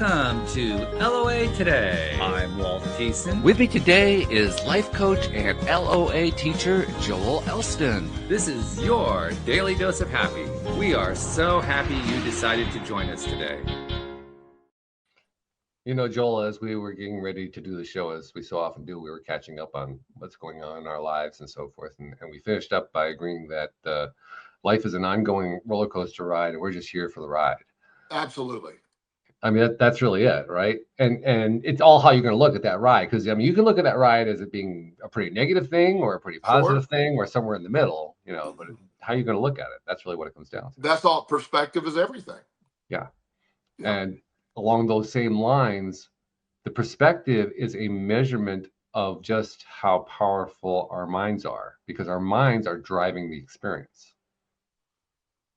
Welcome to LOA Today. I'm Walt Jason. With me today is life coach and LOA teacher Joel Elston. This is your daily dose of happy. We are so happy you decided to join us today. You know, Joel, as we were getting ready to do the show, as we so often do, we were catching up on what's going on in our lives and so forth. And we finished up by agreeing that life is an ongoing roller coaster ride, and we're just here for the ride. Absolutely. I mean, that's really it, right? And it's all how you're going to look at that ride. Because, I mean, you can look at that ride as it being a pretty negative thing or a pretty positive thing or somewhere in the middle, you know, but how are you going to look at it? That's really what it comes down to. That's all. Perspective is everything. Yeah. And along those same lines, the perspective is a measurement of just how powerful our minds are, because our minds are driving the experience.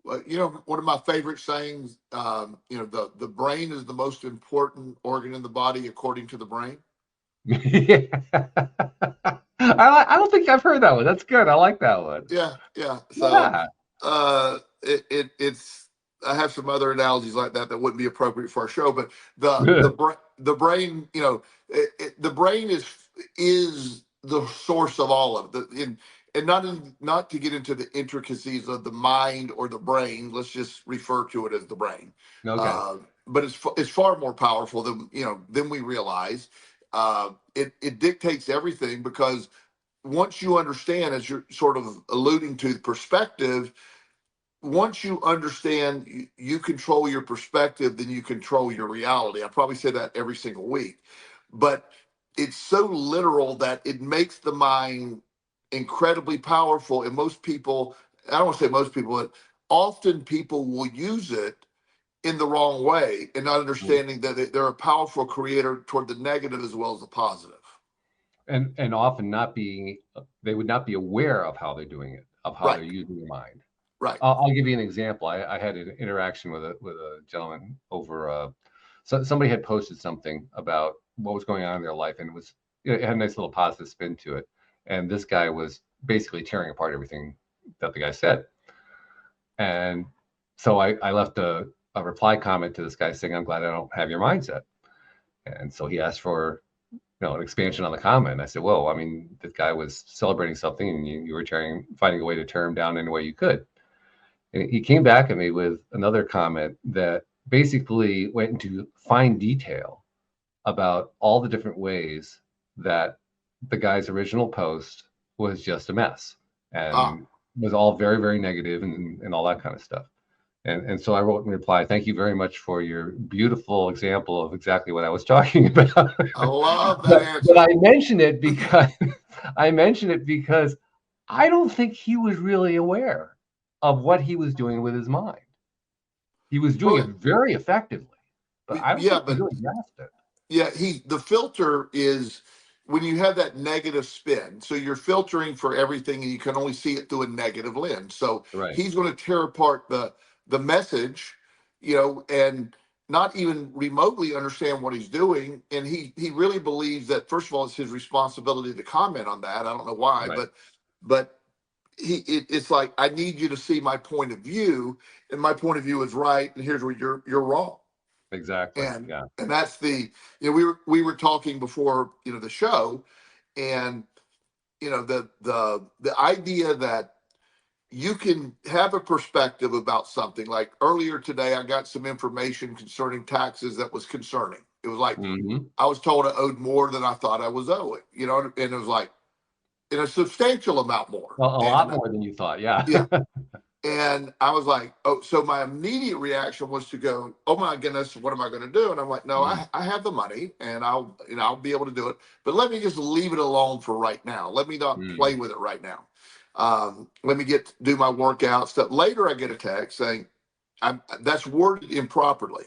Well, you know, one of my favorite sayings, the brain is the most important organ in the body according to the brain. Yeah. I don't think I've heard that one. That's good. I like that one. Yeah. So it's I have some other analogies like that wouldn't be appropriate for our show, but the brain, you know, the brain is the source of all of it. And not to get into the intricacies of the mind or the brain, let's just refer to it as the brain. Okay. But it's far more powerful than we realize. It dictates everything, because once you understand, as you're sort of alluding to, the perspective, once you understand you control your perspective, then you control your reality. I probably say that every single week, but it's so literal that it makes the mind incredibly powerful. And most people, I don't want to say most people, but often people will use it in the wrong way and not understanding that they're a powerful creator toward the negative as well as the positive. And often they would not be aware of how they're doing it, of how they're using their mind. Right. I'll give you an example. I had an interaction with a gentleman over. So somebody had posted something about what was going on in their life, and it had a nice little positive spin to it. And this guy was basically tearing apart everything that the guy said. And so I left a reply comment to this guy saying, "I'm glad I don't have your mindset." And so he asked for an expansion on the comment. I said, "Whoa, I mean, this guy was celebrating something, and you were finding a way to tear him down any way you could." And he came back at me with another comment that basically went into fine detail about all the different ways that the guy's original post was just a mess and was all very, very negative and all that kind of stuff. And so I wrote in reply, "Thank you very much for your beautiful example of exactly what I was talking about." I love that answer. But I mentioned it because I don't think he was really aware of what he was doing with his mind. He was doing it very effectively, but I don't think he really grasped it. Yeah, the filter is when you have that negative spin. So you're filtering for everything, and you can only see it through a negative lens. So he's going to tear apart the message, and not even remotely understand what he's doing. And he really believes that, first of all, it's his responsibility to comment on that. I don't know why, but it's like, I need you to see my point of view, and my point of view is right, and here's where you're wrong. Exactly. And that's we were talking before the show, and the idea that you can have a perspective about something. Like earlier today, I got some information concerning taxes that was concerning. It was like, I was told I owed more than I thought I was owing, and it was like, in a substantial amount more. Well, a lot more than you thought. Yeah. And I was like, oh, so my immediate reaction was to go, oh my goodness, what am I going to do? And I'm like, no, I have the money, and I'll be able to do it. But let me just leave it alone for right now. Let me not play with it right now. Let me do my workout stuff. Later, I get a text saying, that's worded improperly.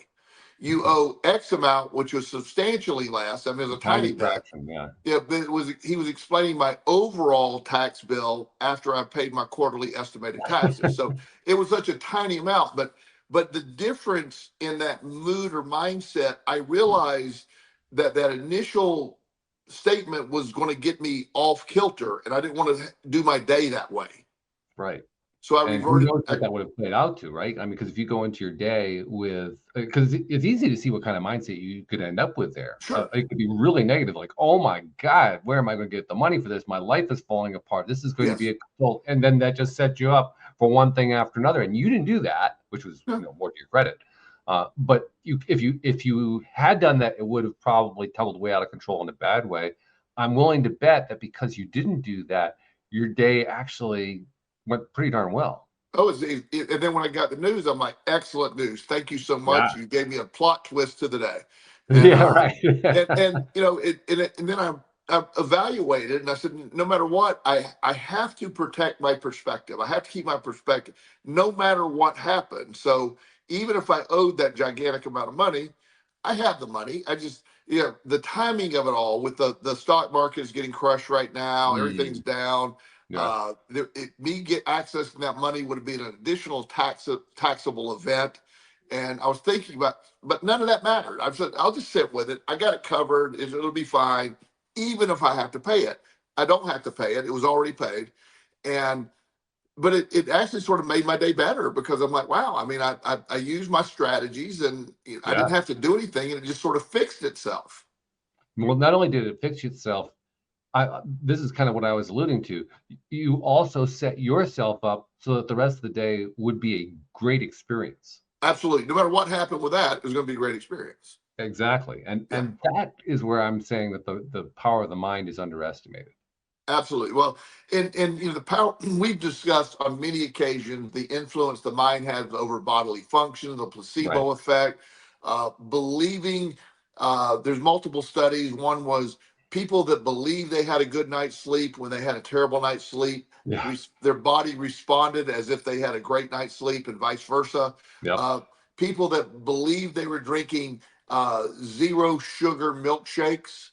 You owe X amount, which was substantially less. I mean, it was a tiny fraction, Yeah, but he was explaining my overall tax bill after I paid my quarterly estimated taxes. So it was such a tiny amount, but the difference in that mood or mindset, I realized that initial statement was going to get me off kilter, and I didn't want to do my day that way. Right. So I And who reverted. knows what that would have played out to, right? I mean, because if you go into your day with, because it's easy to see what kind of mindset you could end up with there. Sure. It could be really negative, like, oh my God, where am I going to get the money for this? My life is falling apart. This is going to Yes. be a consult. And then that just sets you up for one thing after another. And you didn't do that, which was Yeah. more to your credit. But if you had done that, it would have probably tumbled way out of control in a bad way. I'm willing to bet that because you didn't do that, your day actually went pretty darn well. Oh, and then when I got the news, I'm like, excellent news. Thank you so much. Yeah. You gave me a plot twist to the day. And Yeah, right. and you know, and then I evaluated, and I said, no matter what, I have to protect my perspective. I have to keep my perspective, no matter what happens. So even if I owed that gigantic amount of money, I have the money. I just, the timing of it all, with the stock market is getting crushed right now. Everything's down. Yeah. Me get accessing that money would have been an additional taxable event. And I was thinking about, but none of that mattered. I said, I'll just sit with it. I got it covered. It'll be fine. Even if I have to pay it, I don't have to pay it. It was already paid. And, but it actually sort of made my day better, because I'm like, wow, I mean, I used my strategies, and I didn't Yeah. have to do anything, and it just sort of fixed itself. Well, not only did it fix itself, this is kind of what I was alluding to. You also set yourself up so that the rest of the day would be a great experience. Absolutely. No matter what happened with that, it was going to be a great experience. Exactly. And Yeah. that is where I'm saying that the power of the mind is underestimated. Absolutely. Well, and the power, we've discussed on many occasions the influence the mind has over bodily function, the placebo Right. effect, believing. There's multiple studies. One was people that believed they had a good night's sleep when they had a terrible night's sleep. Yeah. Their body responded as if they had a great night's sleep, and vice versa. Yep. People that believed they were drinking zero sugar milkshakes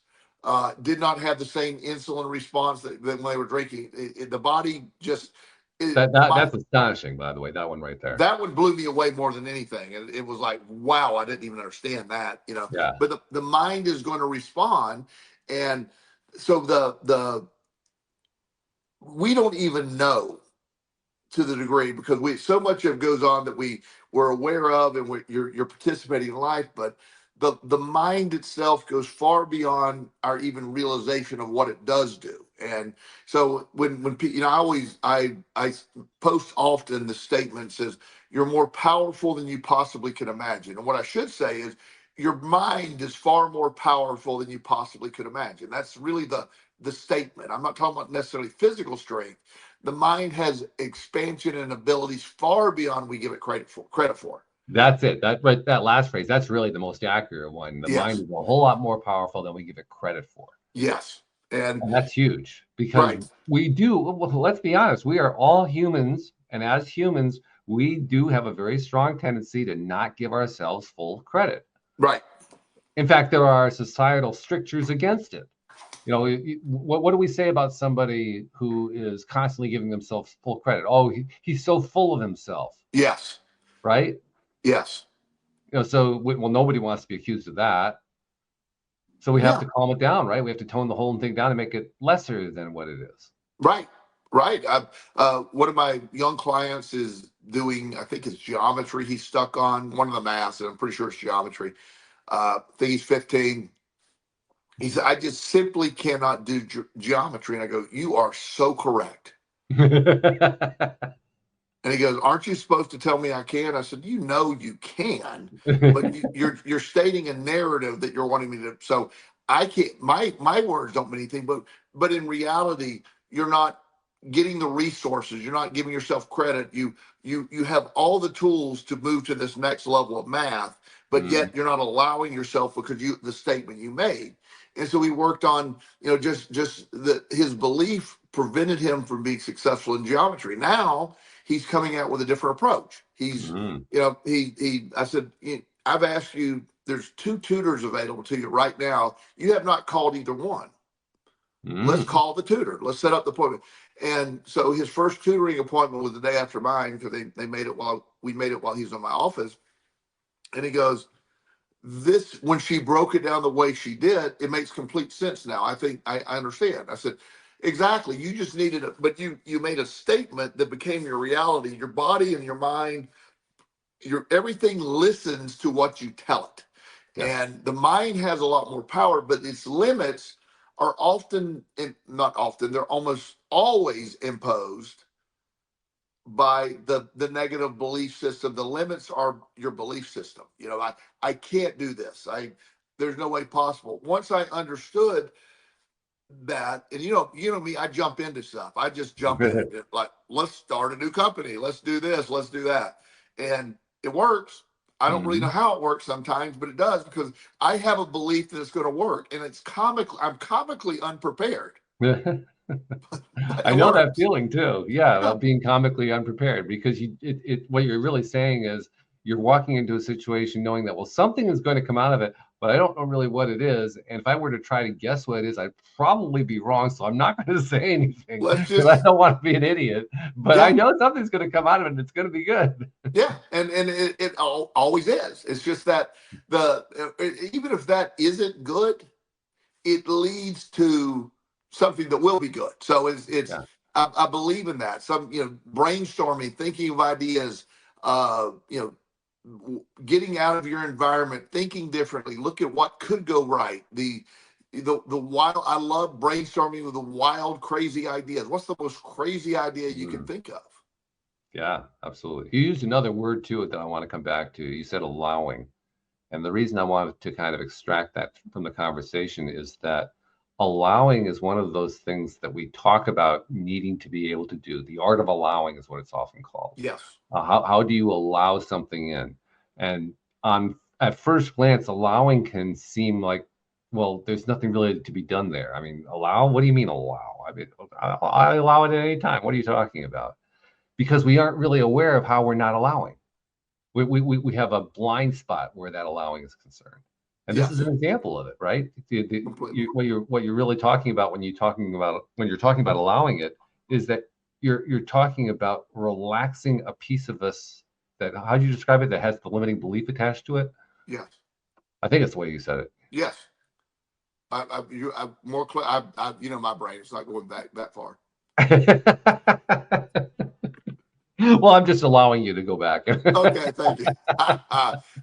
did not have the same insulin response that when they were drinking. The body just That's astonishing, by the way, that one right there. that one blew me away more than anything. And it was like, wow, I didn't even understand that, Yeah. But the mind is going to respond, and so the we don't even know to the degree, because so much of it goes on that we're aware of, and you're participating in life, but the mind itself goes far beyond our even realization of what it does do. And so when I post often the statement says, you're more powerful than you possibly can imagine. And what I should say is, your mind is far more powerful than you possibly could imagine. That's really the statement. I'm not talking about necessarily physical strength. The mind has expansion and abilities far beyond we give it credit for. That's it. That last phrase, that's really the most accurate one. The mind Yes. is a whole lot more powerful than we give it credit for. Yes. And that's huge, because right. we do, well, let's be honest, we are all humans. And as humans, we do have a very strong tendency to not give ourselves full credit. Right. In fact, there are societal strictures against it. What do we say about somebody who is constantly giving themselves full credit? Oh, he's so full of himself. Yes. Right? Yes. So, well, nobody wants to be accused of that. So we have to calm it down, right? We have to tone the whole thing down and make it lesser than what it is. Right. Right. One of my young clients is doing, I think it's geometry. He's stuck on one of the maths, and I'm pretty sure it's geometry. I think he's 15. He said, I just simply cannot do geometry. And I go, you are so correct. And he goes, aren't you supposed to tell me I can? I said, you can, but you're stating a narrative that you're wanting me to. So I can't, my words don't mean anything, but in reality, you're not getting the resources. You're not giving yourself credit. You have all the tools to move to this next level of math, but yet you're not allowing yourself, because the statement you made. And so we worked on, just his belief prevented him from being successful in geometry. Now he's coming out with a different approach. He's, I said, I've asked you, there's 2 tutors available to you right now. You have not called either one. Let's call the tutor. Let's set up the appointment. And so his first tutoring appointment was the day after mine, because we made it while he was in my office. And he goes, when she broke it down the way she did, it makes complete sense now. I think I understand. I said, Exactly. You just needed it, but you made a statement that became your reality. Your body and your mind, your everything listens to what you tell it. Yeah. And the mind has a lot more power, but its limits are often, not often, they're almost always imposed by the negative belief system. The limits are your belief system. I can't do this. There's no way possible. Once I understood that, and you know me, I jump into stuff. I just jump in it. Like, let's start a new company. Let's do this. Let's do that. And it works. I don't really know Mhm. how it works sometimes, but it does, because I have a belief that it's going to work. And I'm comically unprepared, but I it know that works. feeling too. Yeah, Yeah. about being comically unprepared, because what you're really saying is you're walking into a situation knowing that, well, something is going to come out of it, but I don't know really what it is. And if I were to try to guess what it is, I'd probably be wrong. So I'm not going to say anything Let's because I just, don't want to be an idiot. But I yeah. know something's going to come out of it and it's going to be good. Yeah, and it always is. It's just that even if that isn't good, it leads to something that will be good. So it's Yeah. I believe in that. Some, brainstorming, thinking of ideas, getting out of your environment, thinking differently. Look at what could go right. The wild. I love brainstorming with the wild, crazy ideas. What's the most crazy idea you can Mm. think of? Yeah, absolutely. You used another word to it that I want to come back to. You said allowing. And the reason I wanted to kind of extract that from the conversation is that allowing is one of those things that we talk about needing to be able to do. The art of allowing is what it's often called. Yes. How do you allow something in? And at first glance, allowing can seem like, well, there's nothing really to be done there. I mean, allow? What do you mean allow? I mean, I allow it at any time. What are you talking about? Because we aren't really aware of how we're not allowing. We have a blind spot where that allowing is concerned, and this is Yes. an example of it, right? Completely. What you're really talking about when you're talking about allowing it is that you're talking about relaxing a piece of us that, how do you describe it, that has the limiting belief attached to it. Yes. I think it's the way you said Yes. More clear. My brain is not going back that far. it. Well, I'm just allowing you to go back. Okay, thank you.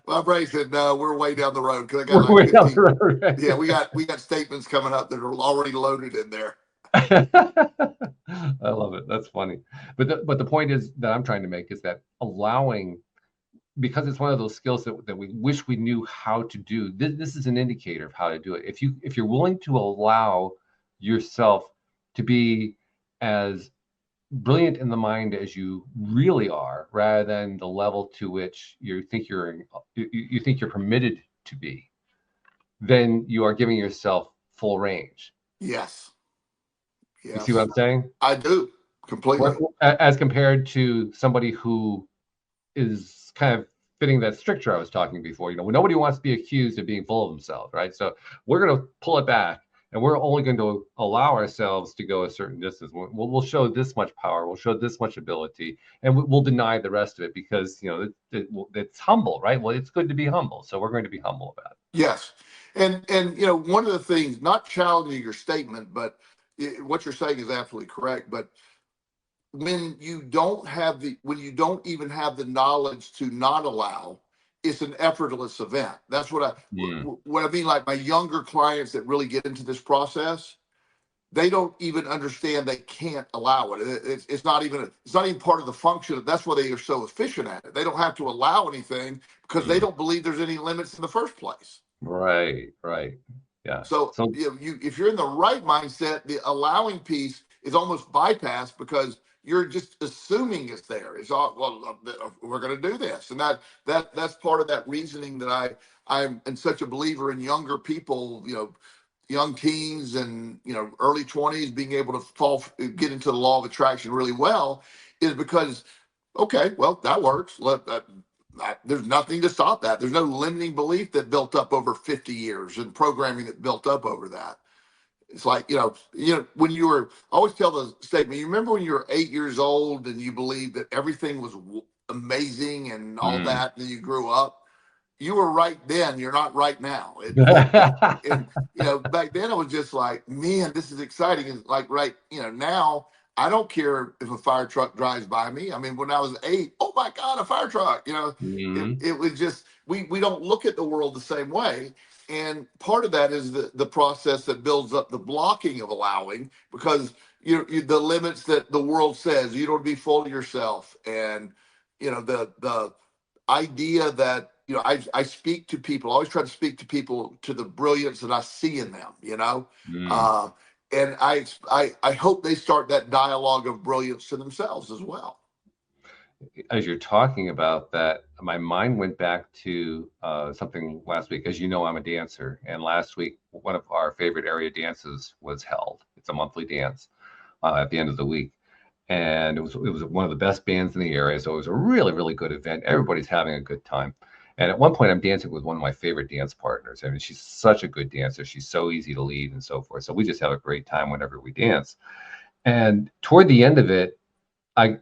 My brain said no. We're way down the road because I got We're like way down 15. the road, Yeah, right? we got statements coming up that are already loaded in there. I love it. That's funny. But the point is that I'm trying to make is that allowing, because it's one of those skills that we wish we knew how to do. This is an indicator of how to do it. If you're willing to allow yourself to be as brilliant in the mind as you really are, rather than the level to which you think you're permitted to be, then you are giving yourself full range. Yes. You see what Yes. I'm saying? I do completely. As compared to somebody who is kind of fitting that stricture I was talking before. Nobody wants to be accused of being full of themselves, right? So we're going to pull it back, and we're only going to allow ourselves to go a certain distance. We'll show this much power, we'll show this much ability, and we'll deny the rest of it because it's humble, right? Well, it's good to be humble, so we're going to be humble about it. Yes. And one of the things, not challenging your statement, but what you're saying is absolutely correct. But when you don't even have the knowledge to not allow, it's an effortless event. That's Mm, what I mean. Like my younger clients that really get into this process, they don't even understand they can't allow it. It's not even part of the function. That's why they are so efficient at it. They don't have to allow anything because they mm. don't believe there's any limits in the first place. Right. Yeah. So So, if you're in the right mindset, the allowing piece is almost bypassed because you're just assuming it's there. It's all, well, we're going to do this, and that's part of that reasoning that I'm such a believer in younger people, young teens and early 20s being able to get into the law of attraction really well, is because, okay, well, that works. There's nothing to stop that. There's no limiting belief that built up over 50 years and programming that built up over that. It's like, when you were, I always tell the statement, you remember when you were 8 years old and you believed that everything was amazing and all mm, that, and then you grew up. you were right then, you're not right now. And back then it was just like, man, this is exciting. And like now I don't care if a fire truck drives by me. I mean, when I was 8, oh my God, a fire truck. Mhm. It was just we don't look at the world the same way. And part of that is the process that builds up the blocking of allowing, because the limits that the world says you don't be full of yourself, and the idea that I speak to people, I always try to speak to people to the brilliance that I see in them, Mm. uh, and I hope they start that dialogue of brilliance to themselves as well. As you're talking about that, my mind went back to something last week. As you know, I'm a dancer, and last week one of our favorite area dances was held. It's a monthly dance at the end of the week, and it was one of the best bands in the area. So it was a really, really good event. Everybody's having a good time. And at one point, I'm dancing with one of my favorite dance partners. I mean, she's such a good dancer. She's so easy to lead and so forth. So we just have a great time whenever we dance. And toward the end of it, I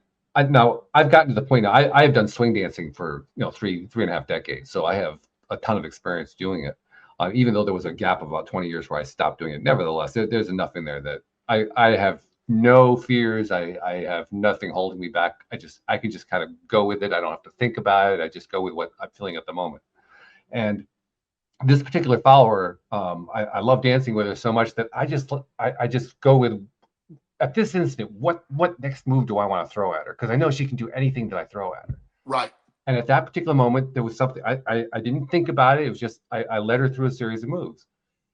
now I've gotten to the point now, I have done swing dancing for three and a half decades, so I have a ton of experience doing it. Even though there was a gap of about 20 years where I stopped doing it, nevertheless, there's enough in there that I have no fears. I have nothing holding me back. I can just kind of go with it. I don't have to think about it. I just go with what I'm feeling at the moment. And this particular follower, I love dancing with her so much that I just go with, at this instant, what next move do I want to throw at her? Because I know she can do anything that I throw at her. Right. And at that particular moment, there was something I didn't think about it. It was just I led her through a series of moves.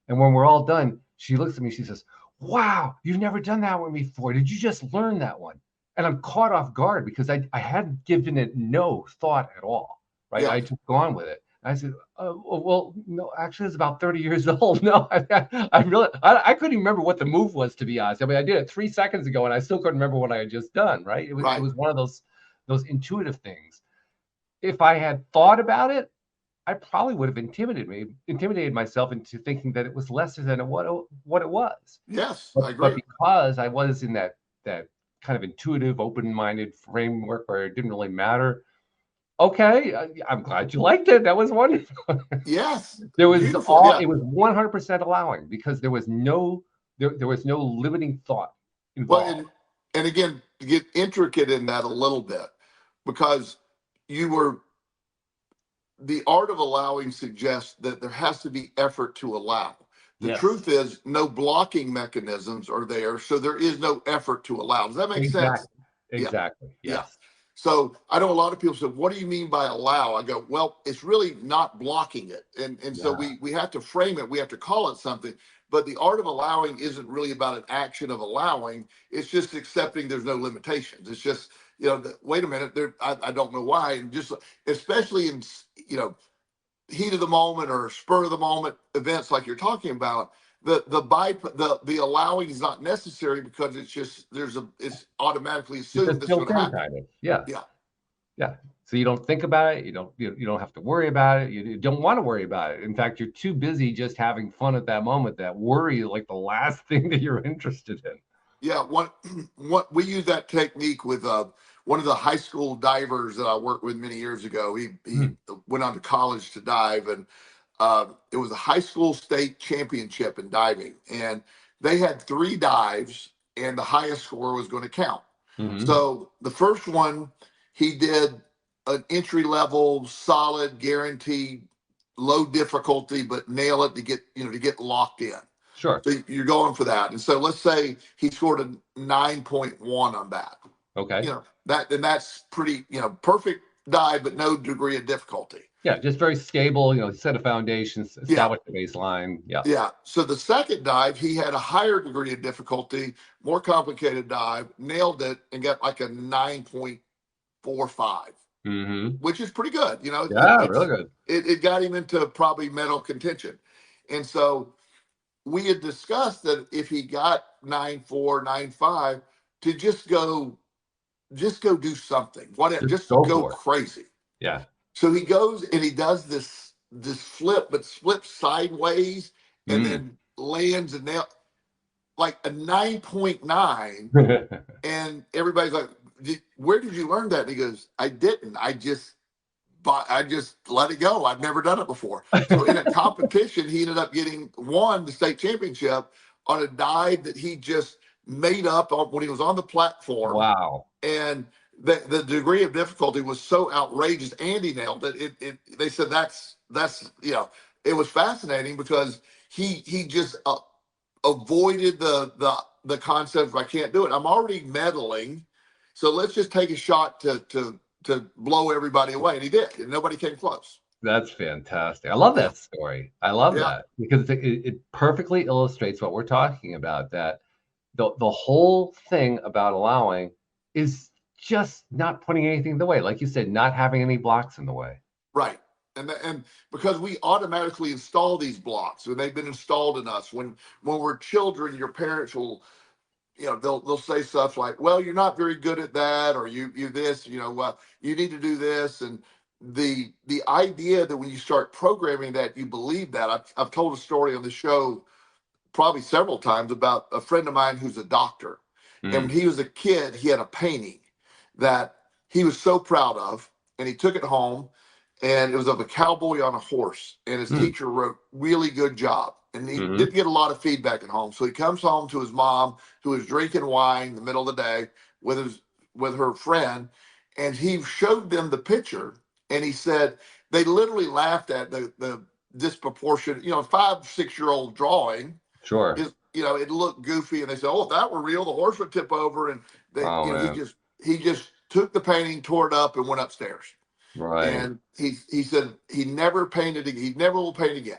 And when we're all done, she looks at me, she says, "Wow, you've never done that one before. Did you just learn that one?" And I'm caught off guard because I hadn't given it no thought at all. Right. Yeah. I just gone with it. I said, well, no, actually, it's about 30 years old. No, I couldn't even remember what the move was, to be honest. I mean, I did it 3 seconds ago, and I still couldn't remember what I had just done. Right? It Right. was one of those intuitive things. If I had thought about it, I probably would have intimidated myself into thinking that it was lesser than what it was. Yes, I But agree. because I was in that kind of intuitive, open-minded framework where it didn't really matter. Okay, I'm glad you liked it. That was wonderful. Yes. There was Beautiful. Yeah. it was 100% allowing, because there was no limiting thought Well, involved. and again, to get intricate in that a little bit, because the art of allowing suggests that there has to be effort to allow. The Yes, truth is, no blocking mechanisms are there, so there is no effort to allow. Does that make sense? exactly, Yeah. exactly. Yeah. Yes, So I know a lot of people say, "What do you mean by allow?" I go, "Well, it's really not blocking it," and so yeah, we have to frame it. We have to call it something. But the art of allowing isn't really about an action of allowing. It's just accepting there's no limitations. It's just wait a minute, I don't know why, and just especially in heat of the moment or spur of the moment events like you're talking about. The allowing is not necessary, because it's just it's automatically it's assumed just that's going built to in, happen. kind of. Yes. Yeah. Yeah. So you don't think about it. You don't have to worry about it. You don't want to worry about it. In fact, you're too busy just having fun at that moment that worry is like the last thing that you're interested in. Yeah, what we use that technique with one of the high school divers that I worked with many years ago. He Hmm. went on to college to dive, and it was a high school state championship in diving, and they had 3 dives, and the highest score was going to count. Mm-hmm. So the first one, he did an entry level, solid, guaranteed, low difficulty, but nail it to get locked in. Sure. So you're going for that. And so let's say he scored a 9.1 on that. Okay. That's pretty, perfect dive, but no degree of difficulty. Yeah, just very stable. Set of foundations, Yeah. establish the baseline. Yeah. Yeah. So the second dive, he had a higher degree of difficulty, more complicated dive, nailed it, and got like a 9.45, Mm-hmm. which is pretty good. Yeah, really good. It got him into probably medal contention. And so we had discussed that if he got 9.4, 9.5, to just go do something, whatever, Just just go go for it. crazy. Yeah. So he goes and he does this flip, but flips sideways and Mm. then lands and nail like a 9.9. And everybody's like, "Where did you learn that?" And he goes, "I didn't. I just but I just let it go. I'd never done it before. So in a competition, he ended up won the state championship on a dive that he just made up when he was on the platform. Wow. And the degree of difficulty was so outrageous. Andy nailed it. They said that's it was fascinating because he just avoided the concept of I can't do it. I'm already meddling, so let's just take a shot to blow everybody away. And he did, and nobody came close. That's fantastic. I love that story. I love Yeah. that because it perfectly illustrates what we're talking about, that the whole thing about allowing is just not putting anything in the way. Like you said, not having any blocks in the way. Right. And because we automatically install these blocks, and they've been installed in us. When we're children, your parents will, they'll say stuff like, well, you're not very good at that, or you this, you need to do this. And the idea that when you start programming that, you believe that. I've told a story on the show probably several times about a friend of mine who's a doctor. And when he was a kid, he had a painting that he was so proud of, and he took it home, and it was of a cowboy on a horse, and his teacher wrote, really good job. And he didn't get a lot of feedback at home. So he comes home to his mom, who is drinking wine in the middle of the day with her friend, and he showed them the picture, and he said they literally laughed at the disproportionate, 5-6-year-old drawing. Sure. It looked goofy, and they said, "Oh, if that were real, the horse would tip over." And he just took the painting, tore it up, and went upstairs. Right. And he said he never painted again. He never will paint again.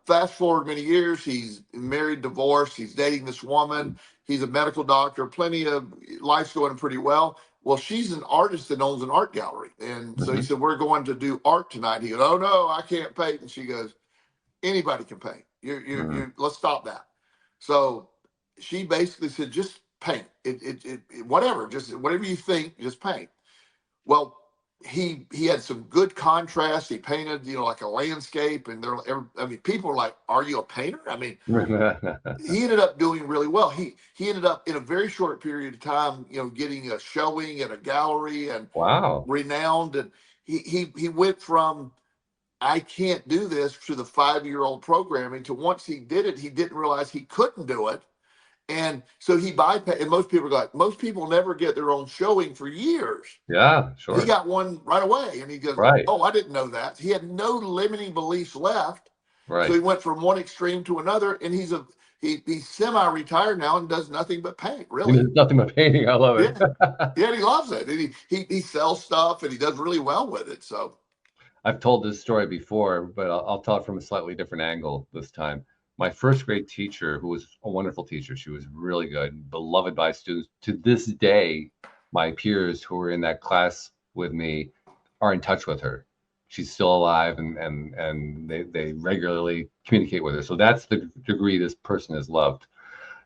Fast forward many years, he's married, divorced. He's dating this woman. He's a medical doctor. Plenty of life's going pretty well. Well, she's an artist that owns an art gallery, and so he said, "We're going to do art tonight." He goes, "Oh no, I can't paint." And she goes, "Anybody can paint. You let's stop that." So she basically said, "Just paint whatever, just whatever you think, just paint." Well, he had some good contrast. He painted, like a landscape, and people were like, "Are you a painter?" I mean, he ended up doing really well. He ended up in a very short period of time, getting a showing at a gallery, and wow, renowned. And he went from I can't do this to the 5-year-old programming to once he did it, he didn't realize he couldn't do it. And so he bypassed, and most people never get their own showing for years. Yeah, sure. He got one right away, and he goes, right. "Oh, I didn't know that." He had no limiting beliefs left. Right. So he went from one extreme to another, and he's semi-retired now and does nothing but paint, really. He does nothing but painting. I love it. Yeah, he loves it. And he sells stuff, and he does really well with it. So I've told this story before, but I'll tell it from a slightly different angle this time. My first grade teacher, who was a wonderful teacher, she was really good, beloved by students. To this day, my peers who were in that class with me are in touch with her. She's still alive, and they regularly communicate with her. So that's the degree this person is loved,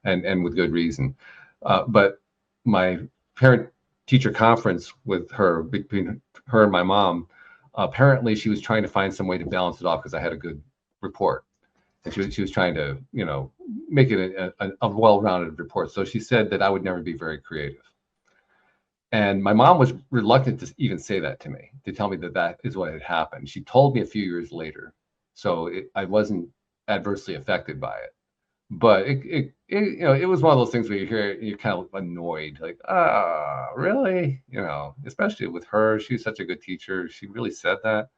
and with good reason. But my parent-teacher conference with her, between her and my mom, apparently she was trying to find some way to balance it off because I had a good report. And she was trying to, make it a well-rounded report. So she said that I would never be very creative. And my mom was reluctant to even say that to me, to tell me that is what had happened. She told me a few years later. So I wasn't adversely affected by it. But it was one of those things where you hear it, you're kind of annoyed, like, really? Especially with her, she was such a good teacher. She really said that.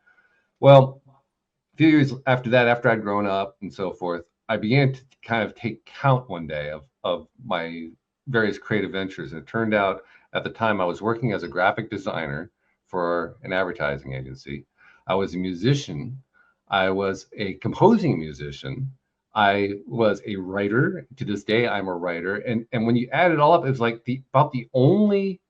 Well, a few years after that, after I'd grown up and so forth, I began to kind of take count one day of my various creative ventures. And it turned out at the time I was working as a graphic designer for an advertising agency. I was a musician. I was a composing musician. I was a writer. To this day, I'm a writer. And when you add it all up, it's like about the only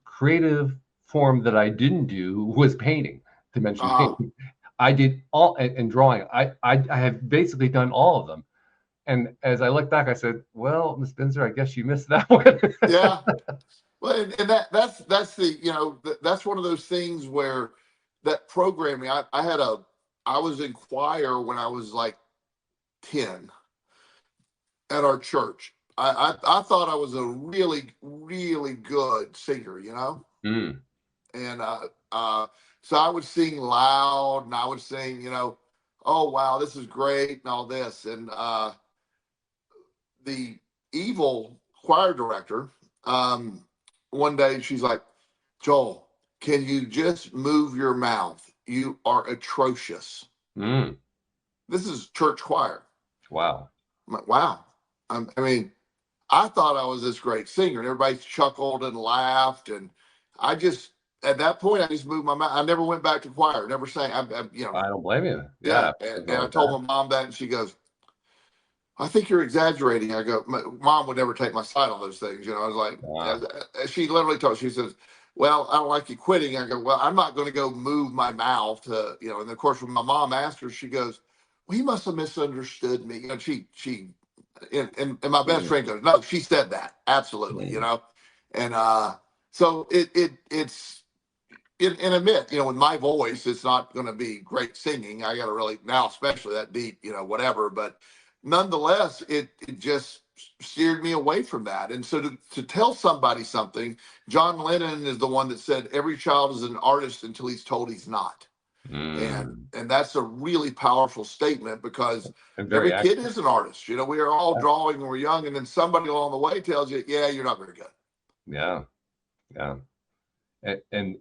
creative form that I didn't do was painting, to mention painting. I did all, and drawing. I have basically done all of them. And as I look back, I said, well, Ms. Binzer, I guess you missed that one. Yeah. Well, and that's that's one of those things where that programming, I was in choir when I was like 10 at our church. I thought I was a really, really good singer, and So I would sing loud, and I would sing, oh wow, this is great and all this. And the evil choir director, um, one day she's like, Joel, can you just move your mouth? You are atrocious. Mm. This is church choir. Wow. I'm like, wow. I mean, I thought I was this great singer, and everybody chuckled and laughed. And I just, at that point, I just moved my mouth. I never went back to choir, never sang. I don't blame you. Yeah. Yeah. And, Something I like told that. my mom that, and she goes, I think you're exaggerating. I go, Mom would never take my side on those things. I was like, Wow. she literally told, she says, well, I don't like you quitting. I go, well, I'm not going to go move my mouth to, and of course, when my mom asked her, she goes, well, he must have misunderstood me. And my best Mm. friend goes, no, she said that. Absolutely. Mm. And so it's, and admit, with my voice, it's not going to be great singing. I got to really now, especially that deep, whatever. But nonetheless, it just steered me away from that. And so to tell somebody something, John Lennon is the one that said every child is an artist until he's told he's not. And Mm. and that's a really powerful statement, because And very every kid accurate. is an artist. We are all Yeah. drawing when we're young, and then somebody along the way tells you, yeah, you're not very good. Yeah. Yeah. And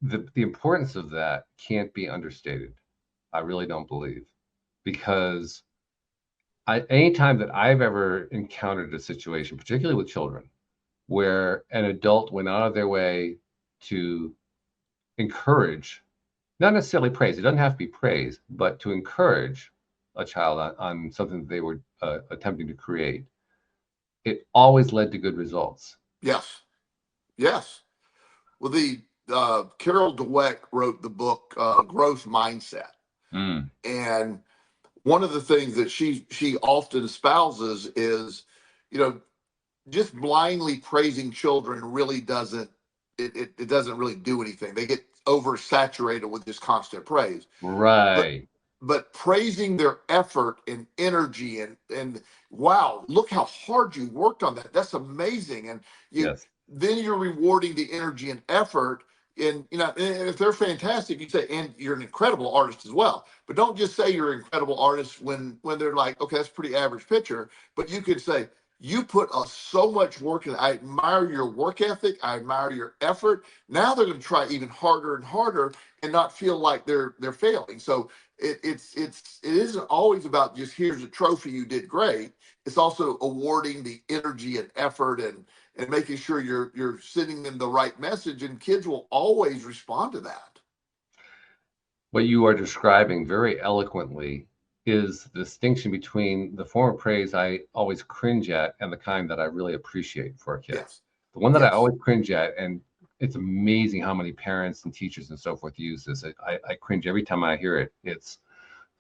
the importance of that can't be understated. I really don't believe, because anytime that I've ever encountered a situation, particularly with children, where an adult went out of their way to encourage, not necessarily praise, it doesn't have to be praise, but to encourage a child on something that they were attempting to create, it always led to good results. Yes, yes. Well, the Carol Dweck wrote the book Growth Mindset, Mm. and one of the things that she often espouses is, you know, just blindly praising children really doesn't it doesn't really do anything. They get oversaturated with just constant praise. But Right. praising their effort and energy, and wow, look how hard you worked on that. That's amazing. And you Yes. then you're rewarding the energy and effort. And and if they're fantastic, you say, and you're an incredible artist as well. But don't just say you're an incredible artist when they're like, okay, that's a pretty average picture. But you could say, you put so much work in. I admire your work ethic. I admire your effort. Now they're going to try even harder and harder and not feel like they're failing. So it isn't always about just here's a trophy, you did great. It's also awarding the energy and effort, and making sure you're sending them the right message, and kids will always respond to that. What you are describing very eloquently is the distinction between the form of praise I always cringe at and the kind that I really appreciate for a kid. Yes, The one that I yes, always cringe at, and it's amazing how many parents and teachers and so forth use this. I cringe every time I hear it. It's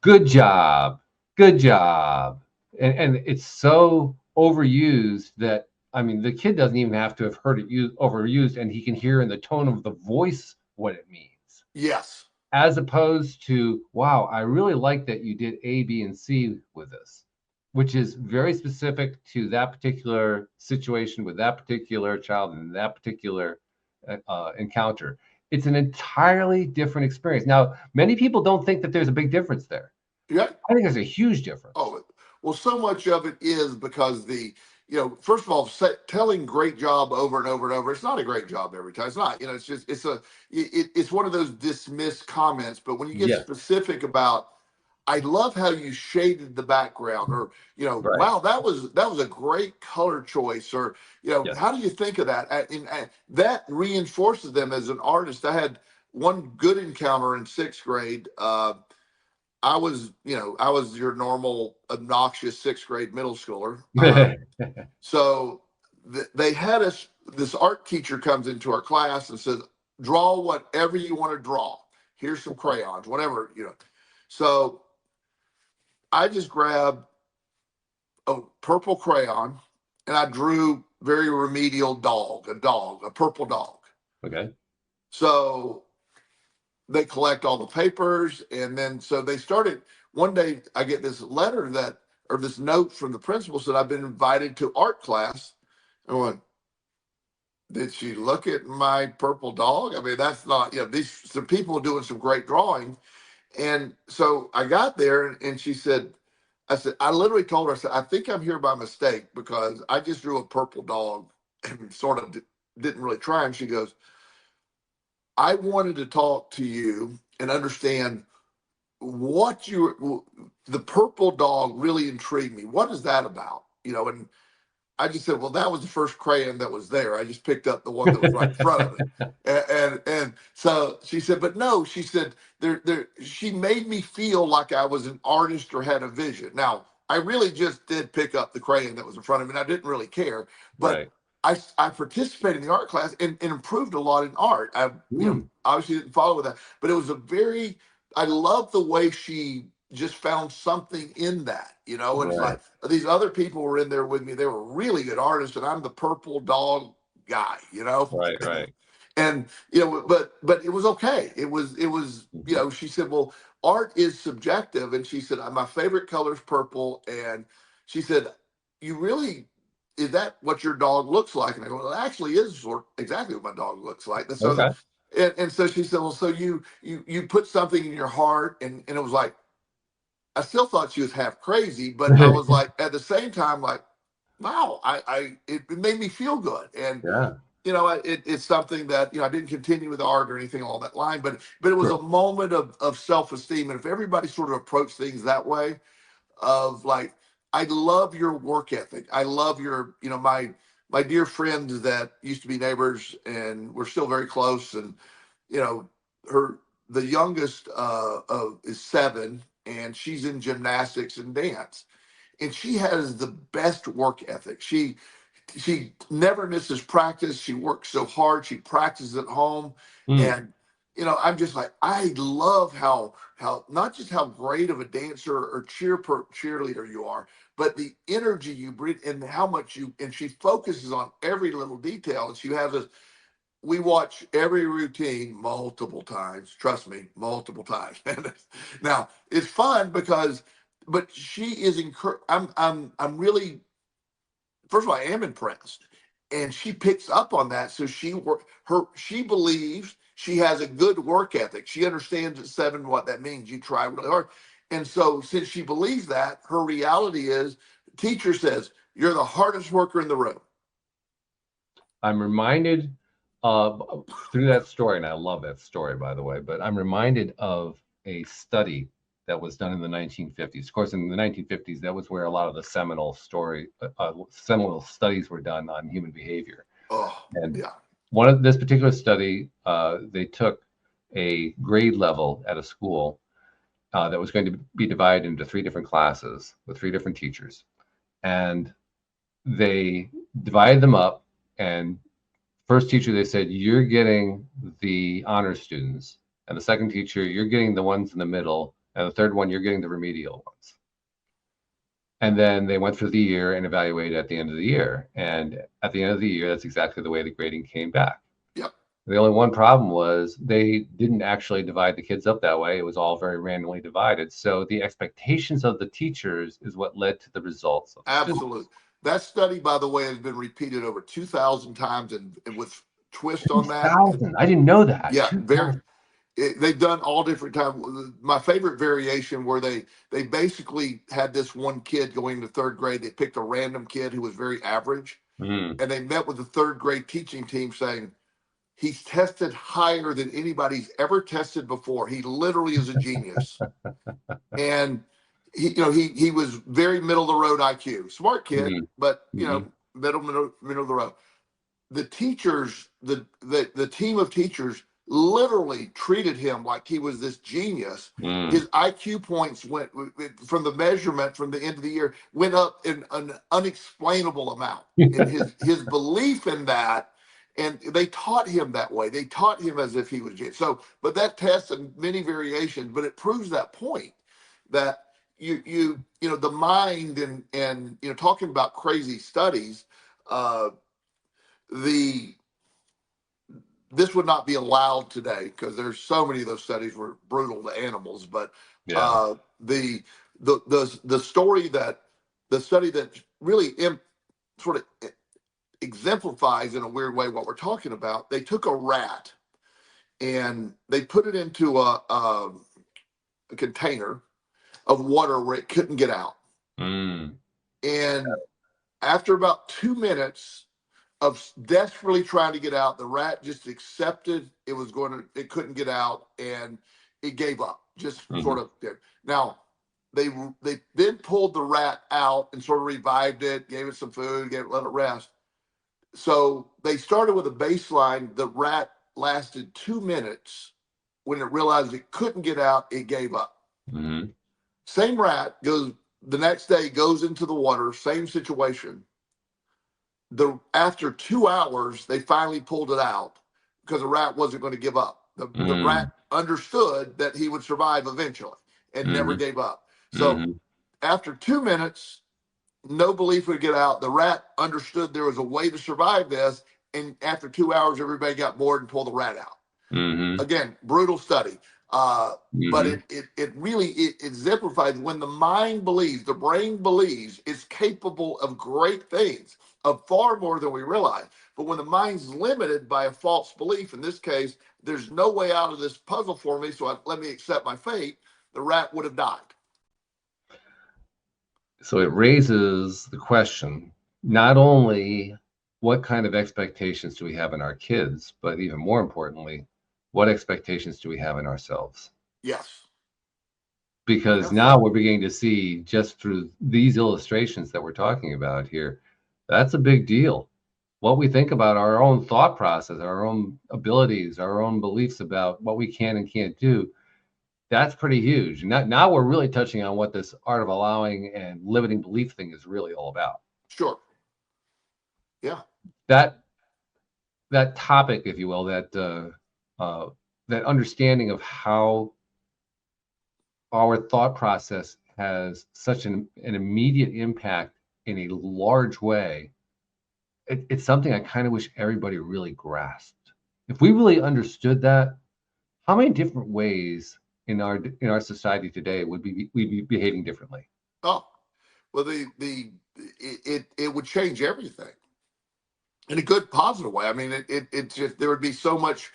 good job, good job. And it's so overused that, I mean, the kid doesn't even have to have heard it overused, and he can hear in the tone of the voice what it means, yes, as opposed to, wow, I really like that you did A, B, and C with this, which is very specific to that particular situation with that particular child and that particular encounter. It's an entirely different experience. Now, many people don't think that there's a big difference there. yeah. I think there's a huge difference. Oh, well, so much of it is because first of all, telling great job over and over and over, it's not a great job every time. It's not, it's just, it's one of those dismissed comments. But when you get Yes, specific about, I love how you shaded the background, or, right. wow, that was a great color choice, or, Yes. how do you think of that? And that reinforces them as an artist. I had one good encounter in sixth grade. I was your normal obnoxious sixth grade middle schooler. So they had us. This art teacher comes into our class and says, "Draw whatever you want to draw. Here's some crayons, whatever." So I just grabbed a purple crayon, and I drew very remedial dog, a purple dog. Okay. So they collect all the papers, and then so they started. One day I get this letter or this note from the principal said, I've been invited to art class. I went, did she look at my purple dog? I mean, that's not, these some people doing some great drawing. And so I got there and she said, I said, I literally told her, I said, I think I'm here by mistake because I just drew a purple dog and sort of didn't really try. And she goes, I wanted to talk to you and understand the purple dog really intrigued me. What is that about? And I just said, well, that was the first crayon that was there. I just picked up the one that was right in front of it. And so she said, but no, she said, she made me feel like I was an artist or had a vision. Now, I really just did pick up the crayon that was in front of me, and I didn't really care. But Right. I participated in the art class and improved a lot in art. I, Mm. obviously didn't follow with that, but it was I love the way she just found something in that, and it's Right. like these other people were in there with me. They were really good artists, and I'm the purple dog guy, Right. Right. and but it was okay. It was Mhm. she said, well, art is subjective, and she said my favorite color is purple, and she said, you really, is that what your dog looks like? And I go, well, it actually is exactly what my dog looks like. And so Okay. and so she said, well, so you put something in your heart, and it was like, I still thought she was half crazy, but I was like, at the same time, like, wow, it made me feel good. And, Yeah. it's something that, I didn't continue with art or anything along that line, but it was a Sure. moment of self-esteem. And if everybody sort of approached things that way, of like, I love your work ethic. I love your, my dear friends that used to be neighbors and we're still very close. And, you know, her, the youngest is 7 and she's in gymnastics and dance. And she has the best work ethic. She never misses practice. She works so hard. She practices at home. Mm. And, I'm just like, I love how not just how great of a dancer or cheerleader you are, but the energy you bring and how much and she focuses on every little detail. And she has us, we watch every routine multiple times. Trust me, multiple times. Now it's fun but she is I'm really, first of all, I am impressed, and she picks up on that. So she believes she has a good work ethic. She understands at 7 what that means. You try really hard, and so since she believes that, her reality is, teacher says you're the hardest worker in the room. I'm reminded through that story, and I love that story, by the way, but I'm reminded of a study that was done in the 1950s. Of course, in the 1950s, that was where a lot of the seminal studies were done on human behavior. Oh, And yeah. one of this particular study, they took a grade level at a school that was going to be divided into 3 different classes with 3 different teachers. And they divided them up, and first teacher, they said, you're getting the honor students. And the second teacher, you're getting the ones in the middle. And the third one, you're getting the remedial ones. And then they went through the year and evaluated at the end of the year. And at the end of the year, that's exactly the way the grading came back. Yep. The only one problem was they didn't actually divide the kids up that way. It was all very randomly divided. So the expectations of the teachers is what led to the results of the Absolutely. students. That study, by the way, has been repeated over 2,000 times, and with twist on that. 2,000. I didn't know that. Yeah, 2,000. they've done all different times. My favorite variation where they basically had this one kid going to 3rd grade. They picked a random kid who was very average, Mm. and they met with the 3rd grade teaching team saying, he's tested higher than anybody's ever tested before. He literally is a genius. And he was very middle of the road IQ, smart kid, Mm. but Mm. middle of the road. The teachers, the team of teachers literally treated him like he was this genius. Mm. His IQ points went from the measurement from the end of the year went up in an unexplainable amount. And his belief in that, and they taught him that way. They taught him as if he was genius. So, but that test and many variations, but it proves that point that the mind and talking about crazy studies, uh, the this would not be allowed today because there's so many of those studies were brutal to animals. But Yeah. The story that the study that really sort of exemplifies in a weird way what we're talking about. They took a rat and they put it into a container of water where it couldn't get out. Mm. And after about 2 minutes of desperately trying to get out, the rat just accepted it couldn't get out, and it gave up, just sort of did. Now, they then pulled the rat out and sort of revived it, gave it some food, let it rest. So they started with a baseline. The rat lasted 2 minutes. When it realized it couldn't get out, it gave up. Mm-hmm. Same rat goes the next day, goes into the water, same situation. After 2 hours, they finally pulled it out because the rat wasn't going to give up. The rat understood that he would survive eventually and never gave up. So after 2 minutes, no belief would get out. The rat understood there was a way to survive this. And after 2 hours, everybody got bored and pulled the rat out. Again, brutal study. But it really exemplifies when the mind believes, the brain believes it's capable of great things, of far more than we realize. But when the mind's limited by a false belief, in this case, there's no way out of this puzzle for me, so let me accept my fate, the rat would have died. So it raises the question, not only what kind of expectations do we have in our kids, but even more importantly, what expectations do we have in ourselves? Yes. Because now we're beginning to see, just through these illustrations that we're talking about here, that's a big deal. What we think about our own thought process, our own abilities, our own beliefs about what we can and can't do, that's pretty huge. Now we're really touching on what this art of allowing and limiting belief thing is really all about. Sure. Yeah. That topic, if you will, that understanding of how our thought process has such an immediate impact in a large way, it's something I kind of wish everybody really grasped. If we really understood that, how many different ways in our society today would we be behaving differently? Oh, well, it would change everything in a good, positive way. I mean, it just, there would be so much,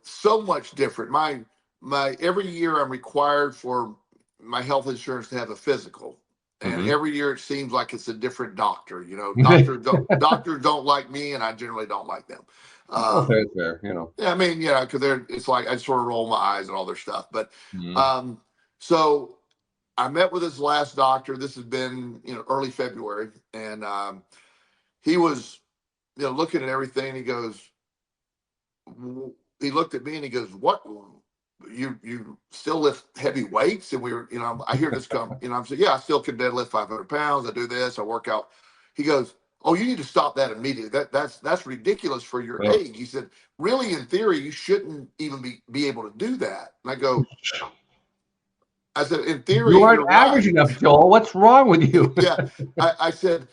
so much different. My every year I'm required for my health insurance to have a physical, and every year it seems like it's a different doctor. Doctors don't like me, and I generally don't like them. Fair. Yeah, I mean, because it's like I sort of roll my eyes at all their stuff. But so I met with this last doctor. This has been early February, and he was looking at everything. He goes, he looked at me and he goes, "What? You still lift heavy weights?" And we were, I hear this come, I'm saying, "Yeah, I still can deadlift 500 pounds. I do this. I work out." He goes, "Oh, you need to stop that immediately. That's ridiculous for your age." He said, "Really, in theory, you shouldn't even be able to do that." And I said, "In theory, you aren't you're average right enough, Joel. What's wrong with you?" Yeah, I said,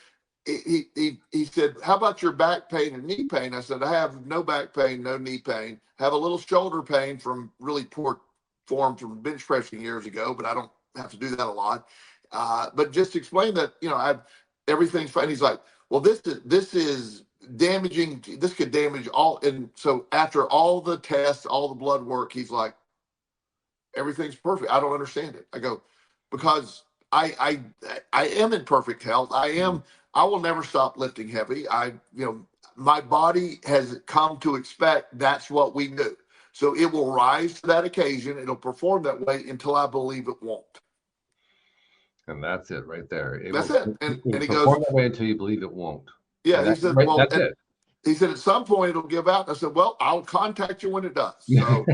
he said, "How about your back pain and knee pain?" I said, "I have no back pain, no knee pain. Have a little shoulder pain from really poor form from bench pressing years ago, but I don't have to do that a lot." But just explain that, everything's fine. He's like, "Well, this is damaging. This could damage all." And so after all the tests, all the blood work, he's like, "Everything's perfect. I don't understand it." I go, "Because I am in perfect health. I will never stop lifting heavy. My body has come to expect that's what we do. So it will rise to that occasion. It'll perform that way until I believe it won't." And that's it right there. That's will, it. And it he perform goes, that way until you believe it won't. "Yeah." He said, "Well," that's it. He said, "At some point it'll give out." I said, "Well, I'll contact you when it does." So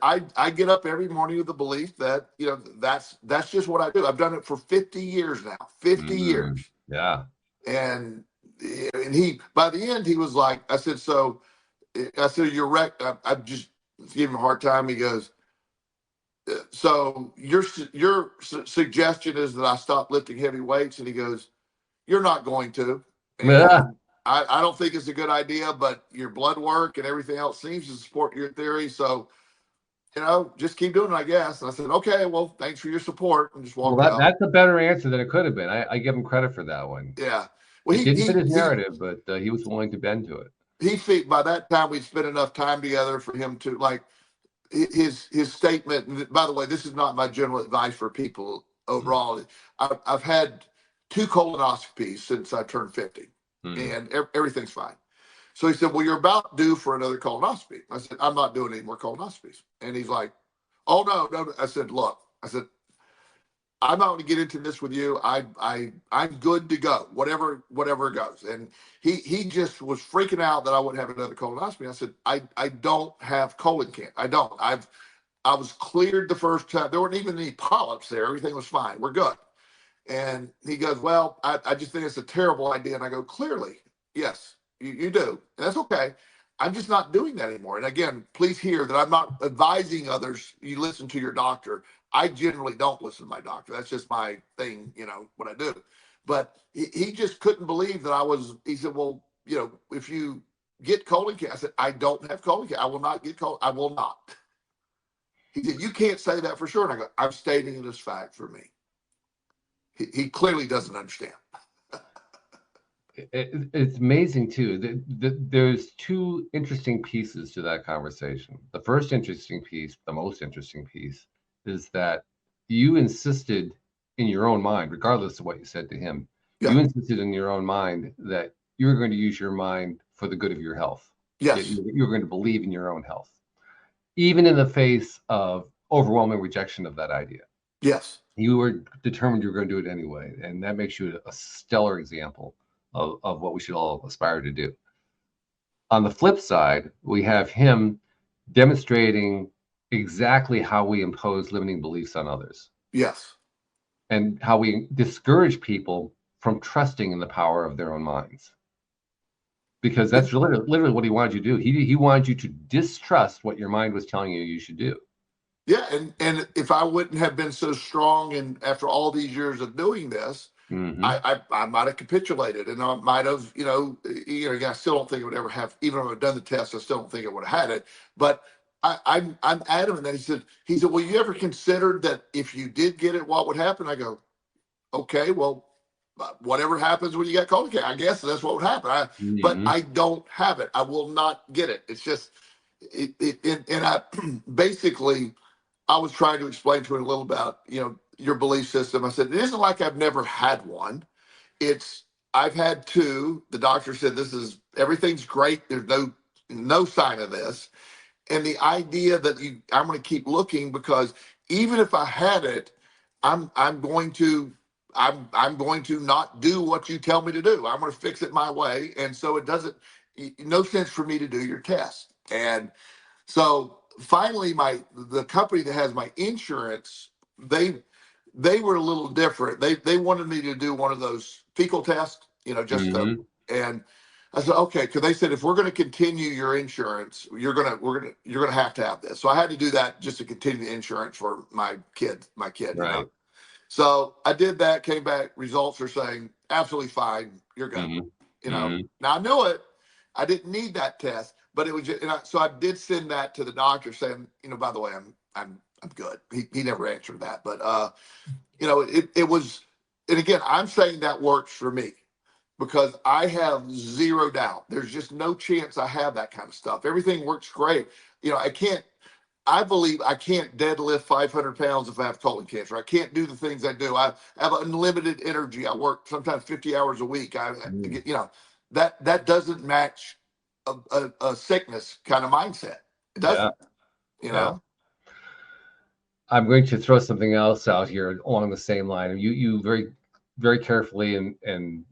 I get up every morning with the belief that that's just what I do. I've done it for 50 years now. 50 years. Yeah. And he, by the end, he was like, I said, "You're wrecked." I just gave him a hard time. He goes, "So your suggestion is that I stop lifting heavy weights?" And he goes, "You're not going to." And I don't think it's a good idea, but your blood work and everything else seems to support your theory. So, just keep doing it, I guess. And I said, "Okay, well, thanks for your support," and just walked out. That's a better answer than it could have been. I give him credit for that one. Yeah. Well, It didn't fit his narrative, but he was willing to bend to it. by that time we'd spent enough time together for him to like his statement. And by the way, this is not my general advice for people overall. I've had 2 colonoscopies since I turned 50, and everything's fine. So he said, "Well, you're about due for another colonoscopy." I said, "I'm not doing any more colonoscopies." And he's like, "Oh no." I said, "Look," I said, "I'm not going to get into this with you. I'm good to go. Whatever goes." And he just was freaking out that I wouldn't have another colonoscopy. I said, I don't have colon cancer. I don't. I was cleared the first time. There weren't even any polyps there. Everything was fine. We're good. And he goes, "Well, I just think it's a terrible idea." And I go, "Clearly, yes, you do. And that's okay. I'm just not doing that anymore." And again, please hear that I'm not advising others. You listen to your doctor. I generally don't listen to my doctor. That's just my thing, what I do. But he just couldn't believe that he said, "Well, if you get colon cancer," I said, "I don't have colon cancer. I will not get colon. I will not." He said, "You can't say that for sure." And I go, "I'm stating it as fact for me." He clearly doesn't understand. It's amazing too. There's 2 interesting pieces to that conversation. The first interesting piece, the most interesting piece, is that you insisted in your own mind, regardless of what you said to him, you insisted in your own mind that you were going to use your mind for the good of your health. Yes. You were going to believe in your own health, even in the face of overwhelming rejection of that idea. Yes. You were determined you were going to do it anyway, and that makes you a stellar example of what we should all aspire to do. On the flip side, we have him demonstrating exactly how we impose limiting beliefs on others. Yes. And how we discourage people from trusting in the power of their own minds. Because that's literally what he wanted you to do. He wanted you to distrust what your mind was telling you should do. Yeah, and if I wouldn't have been so strong, and after all these years of doing this, I might have capitulated, and I might have, I still don't think it would ever have. Even if I'd done the test, I still don't think it would have had it. But I'm adamant that he said, "Well, you ever considered that if you did get it, what would happen?" I go, "Okay, well, whatever happens when you get colon cancer, I guess that's what would happen. But I don't have it. I will not get it. It's just, and I basically." I was trying to explain to him a little about, your belief system. I said, "It isn't like I've never had one. I've had 2. The doctor said everything's great. There's no sign of this." And the idea that I'm going to keep looking, because even if I had it, I'm going to not do what you tell me to do. I'm going to fix it my way. And so it doesn't, no sense for me to do your test. And so finally, the company that has my insurance, they were a little different. They wanted me to do one of those fecal tests, and I said, "Okay," because they said, "If we're going to continue your insurance, you're gonna have to have this." So I had to do that just to continue the insurance for my kid. Right. So I did that. Came back. Results are saying absolutely fine. You're good. Now I knew it. I didn't need that test, but it was just, so I did send that to the doctor saying, "By the way, I'm good." He never answered that, but it was, and again, I'm saying that works for me because I have zero doubt. There's just no chance I have that kind of stuff. Everything works great. I believe I can't deadlift 500 pounds if I have colon cancer. I can't do the things I do. I have unlimited energy. I work sometimes 50 hours a week. That doesn't match a sickness kind of mindset. It doesn't, Yeah. I'm going to throw something else out here along the same line. You very, very carefully and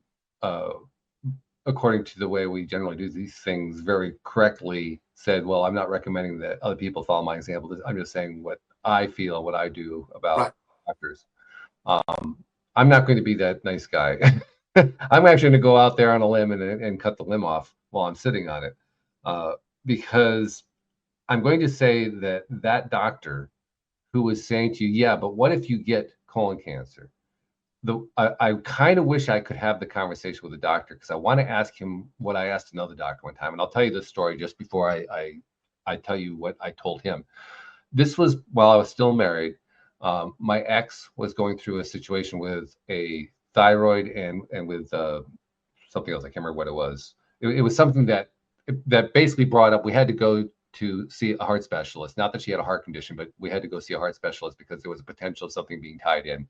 according to the way we generally do these things, very correctly said, "Well, I'm not recommending that other people follow my example. I'm just saying what I feel, what I do about doctors." I'm not going to be that nice guy. I'm actually going to go out there on a limb and cut the limb off while I'm sitting on it, because I'm going to say that doctor who was saying to you, "Yeah, but what if you get colon cancer?" I kind of wish I could have the conversation with the doctor, because I want to ask him what I asked another doctor one time. And I'll tell you this story just before I tell you what I told him. This was while I was still married. My ex was going through a situation with a thyroid and with something else. I can't remember what it was. It was something that basically brought up we had to go to see a heart specialist. Not that she had a heart condition, but we had to go see a heart specialist because there was a potential of something being tied in.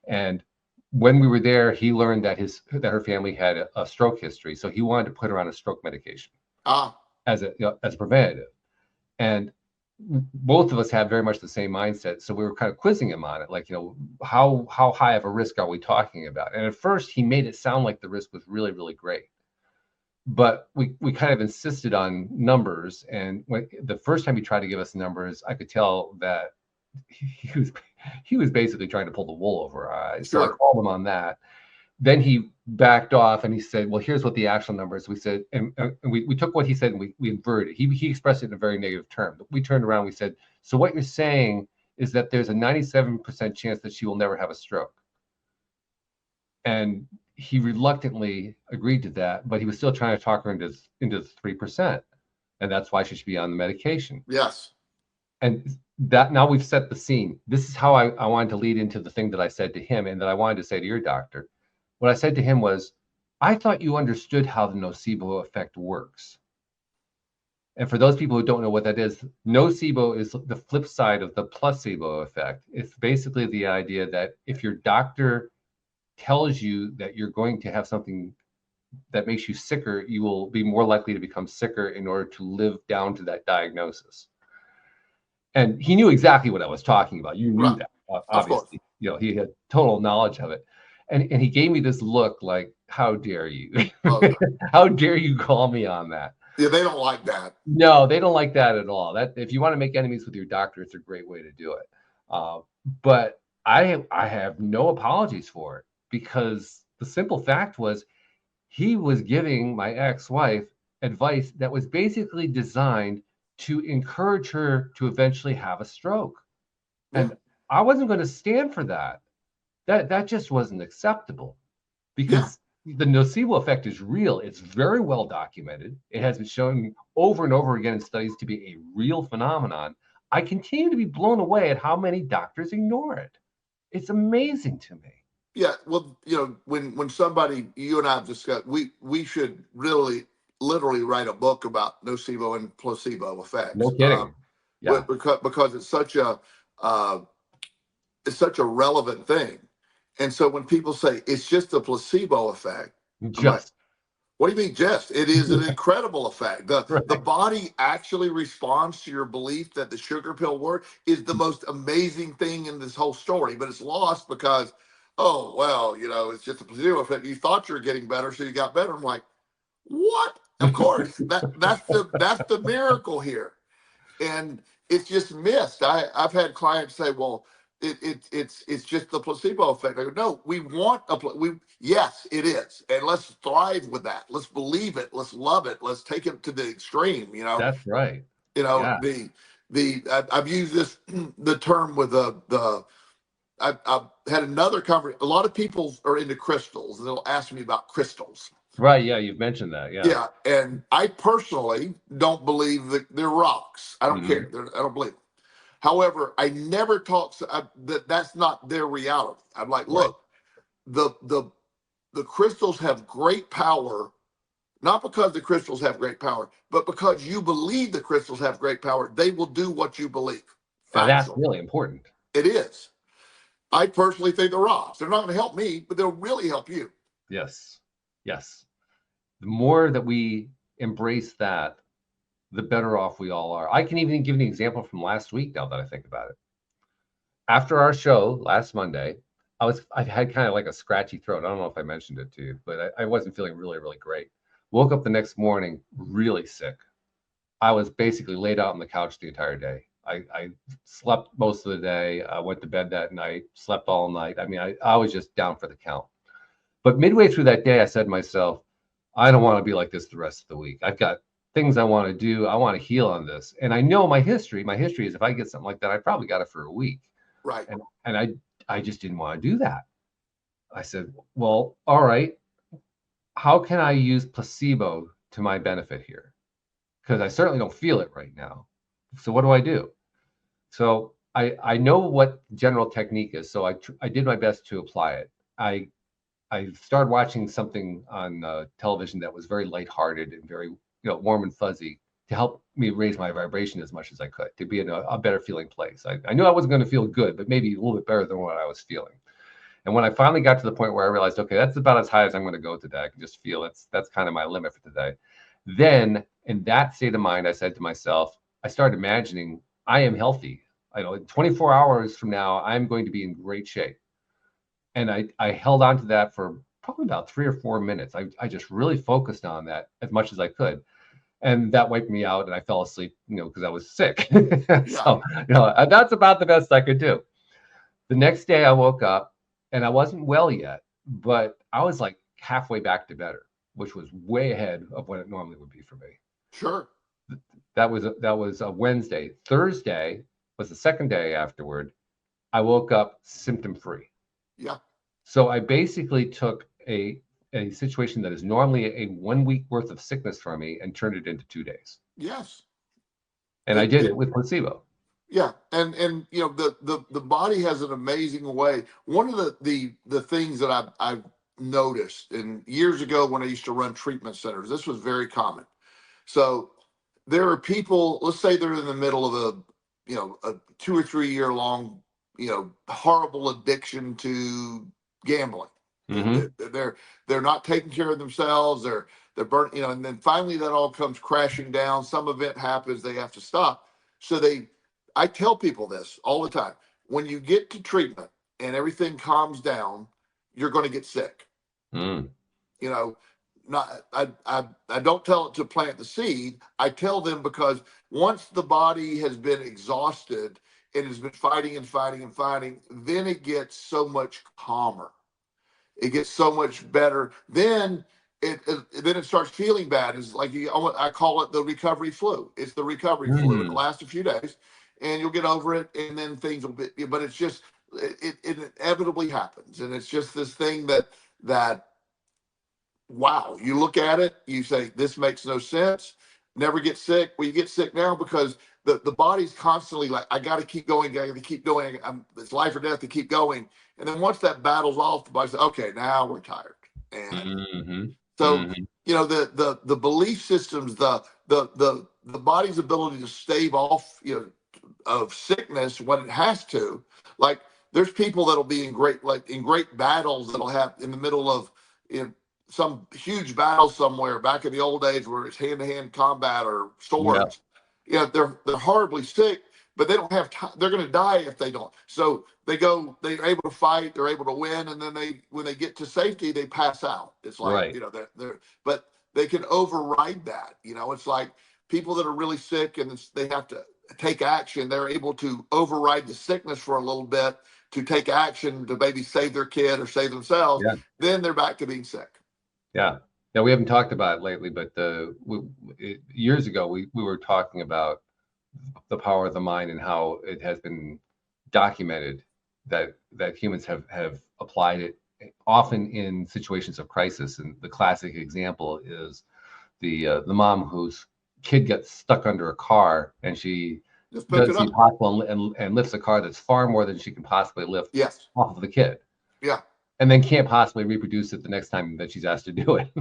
And when we were there, he learned that her family had a stroke history, so he wanted to put her on a stroke medication as a preventative. And both of us had very much the same mindset, so we were kind of quizzing him on it, like, how high of a risk are we talking about? And at first, he made it sound like the risk was really, really great, but we kind of insisted on numbers. And the first time he tried to give us numbers, I could tell that he was basically trying to pull the wool over our eyes. Sure. So I called him on that. Then he backed off and he said, well, here's what the actual number is. We said, and we took what he said and we inverted. He expressed it in a very negative term. We turned around, we said, so what you're saying is that there's a 97% chance that she will never have a stroke. And he reluctantly agreed to that, but he was still trying to talk her into the 3%. And that's why she should be on the medication. Yes. And that, now we've set the scene. This is how I wanted to lead into the thing that I said to him and that I wanted to say to your doctor. What I said to him was, I thought you understood how the nocebo effect works. And for those people who don't know what that is, nocebo is the flip side of the placebo effect. It's basically the idea that if your doctor tells you that you're going to have something that makes you sicker, you will be more likely to become sicker in order to live down to that diagnosis. And he knew exactly what I was talking about. You knew that, obviously. He had total knowledge of it. And he gave me this look like, how dare you? How dare you call me on that? Yeah, they don't like that. No, they don't like that at all. That if you want to make enemies with your doctor, it's a great way to do it. But I have no apologies for it, because the simple fact was he was giving my ex-wife advice that was basically designed to encourage her to eventually have a stroke. And I wasn't going to stand for that. That just wasn't acceptable, because the nocebo effect is real. It's very well documented. It has been shown over and over again in studies to be a real phenomenon. I continue to be blown away at how many doctors ignore it. It's amazing to me. Yeah, well, when somebody, you and I have discussed, we should really literally write a book about nocebo and placebo effects. No kidding. Because it's such a relevant thing. And so when people say it's just a placebo effect, like, what do you mean just? It is an incredible effect. The body actually responds to your belief that the sugar pill works is the most amazing thing in this whole story. But it's lost because, oh, well, it's just a placebo effect. You thought you were getting better, so you got better. I'm like, what? Of course, that's the miracle here. And it's just missed. I've had clients say, well, it's just the placebo effect. I go, no, we want yes, it is. And let's thrive with that. Let's believe it. Let's love it. Let's take it to the extreme, That's right. I've used the term with I've had another conversation. A lot of people are into crystals, and they'll ask me about crystals. Right. Yeah. You've mentioned that. Yeah. Yeah. And I personally don't believe that they're rocks. I don't care. I don't believe them. However, I never talk that's not their reality. I'm like, look, the crystals have great power, not because the crystals have great power, but because you believe the crystals have great power. They will do what you believe. And that's really important. It is. I personally think they're rocks. They're not going to help me, but they'll really help you. Yes. Yes. The more that we embrace that, the better off we all are. I can even give an example from last week now that I think about it. After our show last Monday, I had kind of like a scratchy throat. I don't know if I mentioned it to you, but I wasn't feeling really, really great. Woke up the next morning really sick. I was basically laid out on the couch the entire day. I slept most of the day. I went to bed that night, slept all night. I mean, I was just down for the count. But midway through that day, I said to myself, I don't want to be like this the rest of the week. I've got things I want to do. I want to heal on this. And I know my history. My history is if I get something like that, I probably got it for a week. Right. And I just didn't want to do that. I said, well, all right, how can I use placebo to my benefit here? Because I certainly don't feel it right now. So what do I do? So I know what general technique is. So I did my best to apply it. I I started watching something on television that was very lighthearted and very, warm and fuzzy to help me raise my vibration as much as I could, to be in a better feeling place. I knew I wasn't going to feel good, but maybe a little bit better than what I was feeling. And when I finally got to the point where I realized, okay, that's about as high as I'm going to go today, I can just feel that's kind of my limit for today. Then in that state of mind, I said to myself, I started imagining I am healthy. I know in 24 hours from now, I'm going to be in great shape. And I held on to that for probably about 3 or 4 minutes. I just really focused on that as much as I could. And that wiped me out and I fell asleep, because I was sick. Yeah. So, that's about the best I could do. The next day I woke up and I wasn't well yet, but I was like halfway back to better, which was way ahead of what it normally would be for me. Sure. That was a Wednesday. Thursday was the second day afterward. I woke up symptom free. Yeah. So I basically took a situation that is normally a 1 week worth of sickness for me and turned it into 2 days. Yes. And I did it with placebo. Yeah, and the body has an amazing way. One of the things that I've noticed, and years ago when I used to run treatment centers, this was very common. So there are people, let's say they're in the middle of a 2 or 3 year long, horrible addiction to gambling. Mm-hmm. They're not taking care of themselves. They're burnt, and then finally that all comes crashing down. Some event happens, they have to stop. So I tell people this all the time. When you get to treatment and everything calms down, you're going to get sick. Mm. Not I don't tell it to plant the seed. I tell them because once the body has been exhausted and has been fighting and fighting and fighting, then it gets so much calmer. It gets so much better. Then it starts feeling bad. It's like I call it the recovery flu. It's the recovery flu. It Mm. lasts a few days, and you'll get over it, and then things will be. But it's just it inevitably happens, and it's just this thing that wow. You look at it, you say this makes no sense. Never get sick. Well, you get sick now because the body's constantly like, I got to keep going. I got to keep going. It's life or death to keep going. And then once that battle's off, the body says, okay, now we're tired. And Mm-hmm. so, Mm-hmm. the belief systems, the body's ability to stave off, of sickness when it has to. Like there's people that'll be in great battles that'll have in the middle of some huge battle somewhere back in the old days where it's hand-to-hand combat or Yeah. swords. They're horribly sick, but they don't have time. They're going to die if they don't. So they're able to fight, they're able to win, and then when they get to safety, they pass out. It's like, Right. but they can override that. It's like people that are really sick and they have to take action. They're able to override the sickness for a little bit to take action to maybe save their kid or save themselves. Yeah. Then they're back to being sick. Yeah. Yeah. We haven't talked about it lately, but years ago, we were talking about the power of the mind and how it has been documented that humans have applied it often in situations of crisis. And the classic example is the mom whose kid gets stuck under a car and she Just pick does it the up. impossible and lifts a car that's far more than she can possibly lift Yes. off of the kid. Yeah. And then can't possibly reproduce it the next time that she's asked to do it.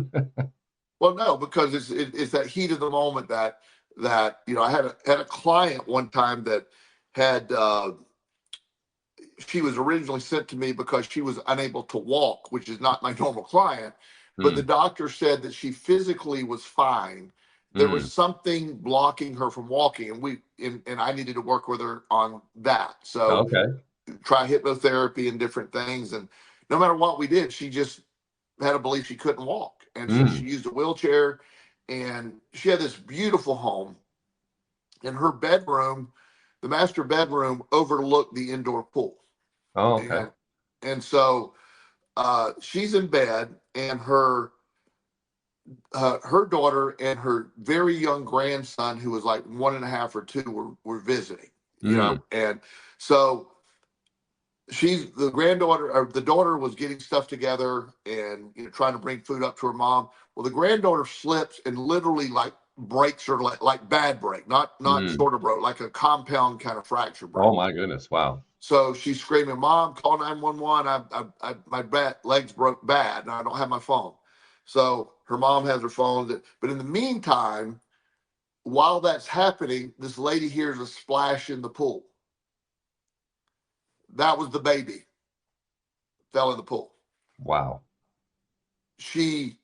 Well, no, because it's that heat of the moment that I had a client one time that had she was originally sent to me because she was unable to walk, which is not my normal client. But the doctor said that she physically was fine. There was something blocking her from walking, and I needed to work with her on that. So Okay. try hypnotherapy and different things, and no matter what we did, she just had a belief she couldn't walk, and so she used a wheelchair. And she had this beautiful home, and her bedroom, the master bedroom, overlooked the indoor pool. Oh, okay. And so she's in bed, and her daughter and her very young grandson, who was like 1.5 or 2, were visiting. And so the granddaughter or the daughter was getting stuff together and trying to bring food up to her mom. Well, the granddaughter slips and literally like breaks her like bad break, not Mm. sort of broke, like a compound kind of fracture break. Oh my goodness. Wow. So she's screaming, "Mom, call 911. My legs broke bad, and I don't have my phone." So her mom has her phone. But in the meantime, while that's happening, this lady hears a splash in the pool. That was the baby fell in the pool. Wow. She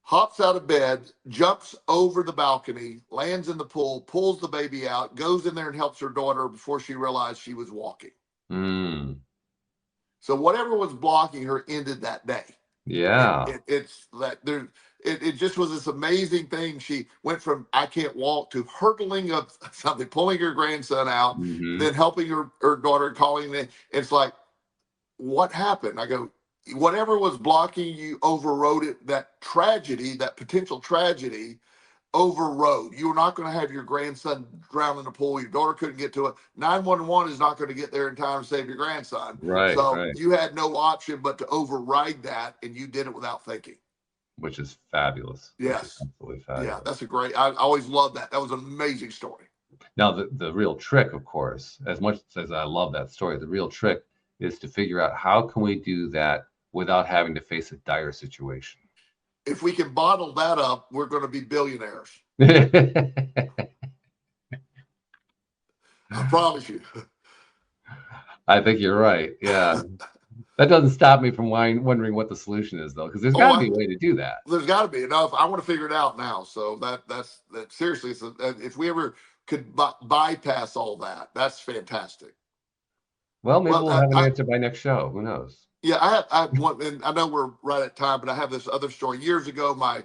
hops out of bed, jumps over the balcony, lands in the pool, pulls the baby out, goes in there and helps her daughter before she realized she was walking. Mm. So whatever was blocking her ended that day. Yeah. It's that there. It just was this amazing thing. She went from I can't walk to hurdling up something, pulling her grandson out, Mm-hmm. then helping her daughter, calling it. It's like, what happened? I go, whatever was blocking you overrode it. That tragedy, that potential tragedy, overrode. You were not going to have your grandson drown in the pool. Your daughter couldn't get to it. 911 is not going to get there in time to save your grandson. Right. So Right. you had no option but to override that, and you did it without thinking. Which is fabulous. Yes. Which is absolutely Yeah, fabulous. that's a great. I always loved that. That was an amazing story. Now, the real trick, of course, as much as I love that story, the real trick is to figure out how can we do that without having to face a dire situation. If we can bottle that up, we're going to be billionaires. I promise you. I think you're right. Yeah. That doesn't stop me from wondering what the solution is, though, because there's got to be a way to do that. There's got to be enough. I want to figure it out now. So that's seriously. If we ever could bypass all that, that's fantastic. Well, maybe we'll have an answer by next show. Who knows? Yeah, I have one, and I know we're right at time, but I have this other story. Years ago, my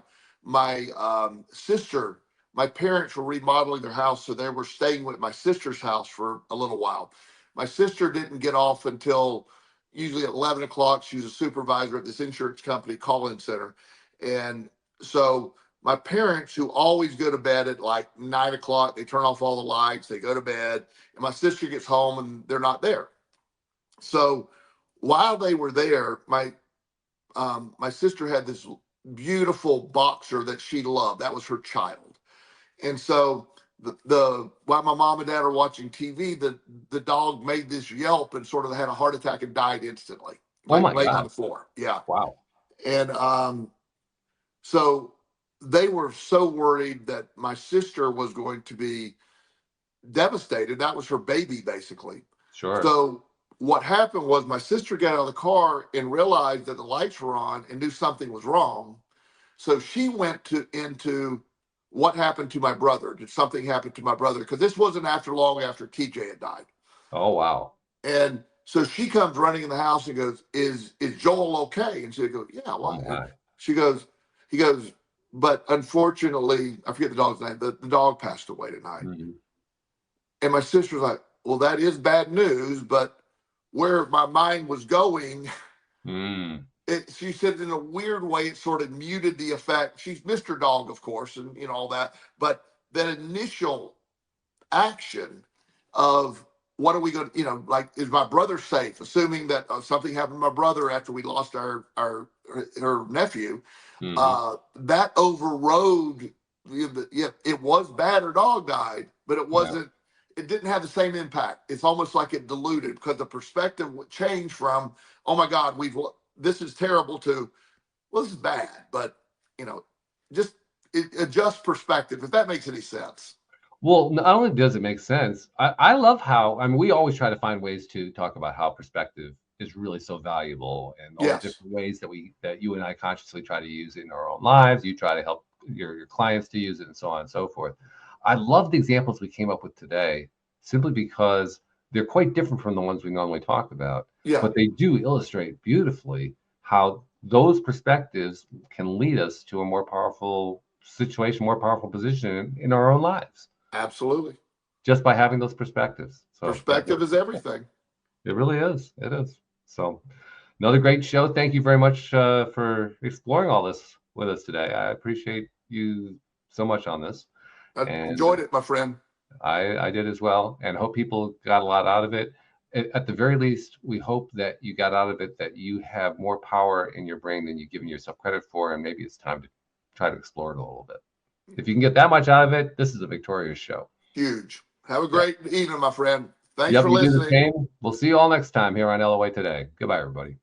sister, my parents were remodeling their house, so they were staying with my sister's house for a little while. My sister didn't get off until usually at 11 o'clock. She was a supervisor at this insurance company call-in center, and so my parents, who always go to bed at like 9 o'clock, they turn off all the lights, they go to bed, and my sister gets home and they're not there. So while they were there, my sister had this beautiful boxer that she loved. That was her child. And so the while my mom and dad are watching TV, the dog made this yelp and sort of had a heart attack and died instantly, Oh like my laying on God. the floor. Yeah. Wow. And so they were so worried that my sister was going to be devastated. That was her baby, basically. Sure. So what happened was my sister got out of the car and realized that the lights were on and knew something was wrong. So she went into what happened to my brother. Did something happen to my brother? Because this wasn't after long after TJ had died. Oh, wow. And so she comes running in the house and goes, "Is Joel okay?" And she goes, "Yeah, why?" Oh, He goes, "But unfortunately, I forget the dog's name. The dog passed away tonight." Mm-hmm. And my sister was like, "Well, that is bad news, but where my mind was going," she said in a weird way, it sort of muted the effect. She's Mr. Dog, of course, and all that. But that initial action of what are we going to, like, is my brother safe? Assuming that something happened to my brother after we lost her nephew, that overrode. It was bad her dog died, but it wasn't. It didn't have the same impact. It's almost like it diluted because the perspective would change from, "Oh my God, this is terrible," to, "Well, this is bad," but just adjust perspective, if that makes any sense. Well, not only does it make sense, I love how, I mean, we always try to find ways to talk about how perspective is really so valuable and all the different ways that you and I consciously try to use it in our own lives. You try to help your clients to use it and so on and so forth. I love the examples we came up with today simply because they're quite different from the ones we normally talk about. Yeah. But they do illustrate beautifully how those perspectives can lead us to a more powerful situation, more powerful position in our own lives. Absolutely. Just by having those perspectives. So perspective is everything. It really is. It is. So another great show. Thank you very much for exploring all this with us today. I appreciate you so much on this. I enjoyed it, my friend. I did as well, and hope people got a lot out of it. At the very least, we hope that you got out of it that you have more power in your brain than you've given yourself credit for, and maybe it's time to try to explore it a little bit. If you can get that much out of it, this is a victorious show. Huge. Have a Yeah. great evening, my friend. Thanks Yep, for you do the listening. same. We'll see you all next time here on LOA Today. Goodbye, everybody.